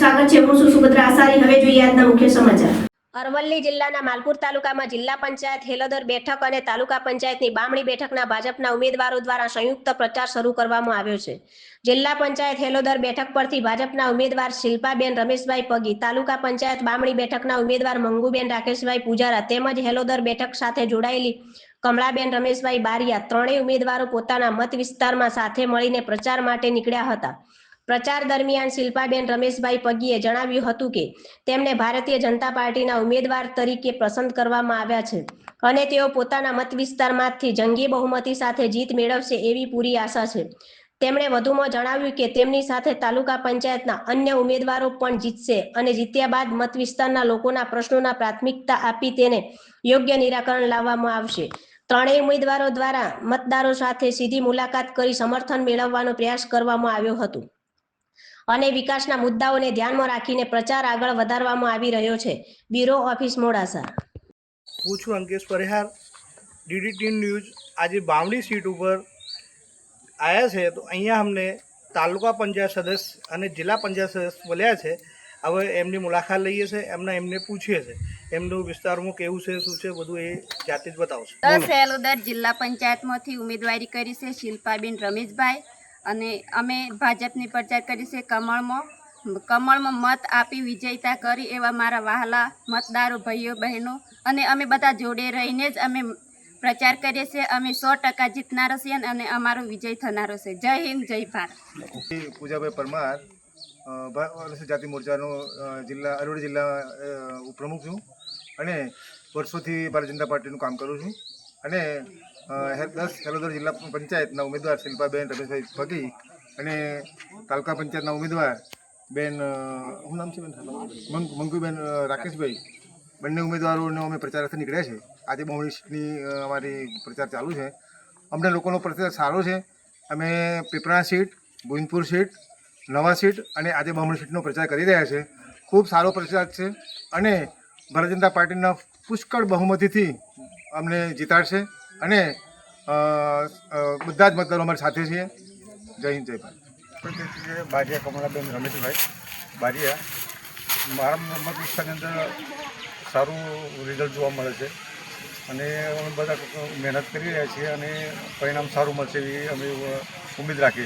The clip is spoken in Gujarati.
સ્વાગત છે। હું છું સુભદ્રા આસારી। હવે જોઈએ આજના મુખ્ય સમાચાર। અરવલ્લી જિલ્લાના માલપુર તાલુકામાં જિલ્લા પંચાયત હેલોદર બેઠક અને તાલુકા પંચાયતની બામણી બેઠકના ભાજપના ઉમેદવારો દ્વારા સંયુક્ત પ્રચાર શરૂ કરવામાં આવ્યો છે। જિલ્લા પંચાયત હેલોદર બેઠક પરથી ભાજપના ઉમેદવાર શિલ્પાબેન રમેશભાઈ પગી, તાલુકા પંચાયત બામણી બેઠકના ઉમેદવાર મંગુબેન રાકેશભાઈ પૂજારા તેમજ હેલોદર બેઠક સાથે જોડાયેલી કમળાબેન રમેશભાઈ બારિયા ત્રણેય ઉમેદવારો પોતાના મત વિસ્તારમાં સાથે મળીને પ્રચાર માટે નીકળ્યા હતા। પ્રચાર દરમિયાન શિલ્પાબેન રમેશભાઈ પગીએ જણાવ્યું હતું કે તેમને ભારતીય જનતા પાર્ટીના ઉમેદવાર તરીકે પસંદ કરવામાં આવ્યા છે અને તેઓ પોતાના મત વિસ્તારમાંથી જંગી બહુમતી સાથે જીત મેળવશે એવી પૂરી આશા છે। તેમણે વધુમાં જણાવ્યું કે તેમની સાથે તાલુકા પંચાયતના અન્ય ઉમેદવારો પણ જીતશે અને જીત્યા બાદ મત વિસ્તારના લોકોના પ્રશ્નોના પ્રાથમિકતા આપી તેને યોગ્ય નિરાકરણ લાવવામાં આવશે। ત્રણેય ઉમેદવારો દ્વારા મતદારો સાથે સીધી મુલાકાત કરી સમર્થન મેળવવાનો પ્રયાસ કરવામાં આવ્યો હતો અને વિકાસના મુદ્દાઓને ધ્યાનમાં રાખીને પ્રચાર આગળ વધારવામાં આવી રહ્યો છે। Bureau office Modasa. હું છું અંકેશ પરિહાર, DDT ન્યૂઝ। આજે બામણી સીટ ઉપર આવ્યા છે તો અહીંયા અમને તાલુકા પંચાયત સદસ્ય અને જિલ્લા પંચાયત સદસ્ય મળ્યા છે। હવે એમની મુલાકાત લઈએ છીએ, એમને પૂછીએ છીએ એમનું વિસ્તારમાં કેવું છે, શું છે, બધું એ જાતે જ બતાવશે। 10 હેલોદર જિલ્લા પંચાયતમાંથી ઉમેદવારી કરી છે શિલ્પાબેન રમેશભાઈ અને અમે ભાજપની પ્રચાર કરી છે કમળમાં મત આપી વિજયતા કરી એવા મારા વહાલા મતદારો ભાઈઓ બહેનો અને અમે બધા જોડે રહીને જ અમે પ્રચાર કરીએ છીએ। અમે 100% જીતનારો છીએ અને અમારો વિજય થનારો છે। જય હિન્દ, જય ભારત। પૂજાભાઈ પરમાર, અનુસૂચિત જાતિ મોરચાનો અરવલ્લી જિલ્લા ઉપપ્રમુખ છું અને વર્ષોથી ભારતીય જનતા પાર્ટીનું કામ કરું છું અને 10 હેલોદર જિલ્લા પંચાયતના ઉમેદવાર શિલ્પાબેન રમેશભાઈ પગી અને તાલુકા પંચાયતના ઉમેદવાર બેન શું નામ છે બેન મંગુબેન રાકેશભાઈ, બંને ઉમેદવારોનો અમે પ્રચારાર્થે નીકળ્યા છે। આજે બમણી સીટની અમારી પ્રચાર ચાલુ છે। અમને લોકોનો પ્રચાર સારો છે। અમે પીપળા સીટ, ગોવિંદપુર સીટ, નવા સીટ અને આજે બમણી સીટનો પ્રચાર કરી રહ્યા છે। ખૂબ સારો પ્રચાર છે અને ભારતીય જનતા પાર્ટીના પુષ્કળ બહુમતીથી અમને જીતાડશે અને બધા જ મતદારો અમારી સાથે છીએ। જય હિન્દ, જય ભારત। બારિયા કમળાબેન રમેશભાઈ બારિયા, મારા મત વિસ્તારની અંદર સારું રિઝલ્ટ જોવા મળે છે અને અમે બધા મહેનત કરી રહ્યા છીએ અને પરિણામ સારું મળશે એવી અમે ઉમ્મીદ રાખીએ છીએ।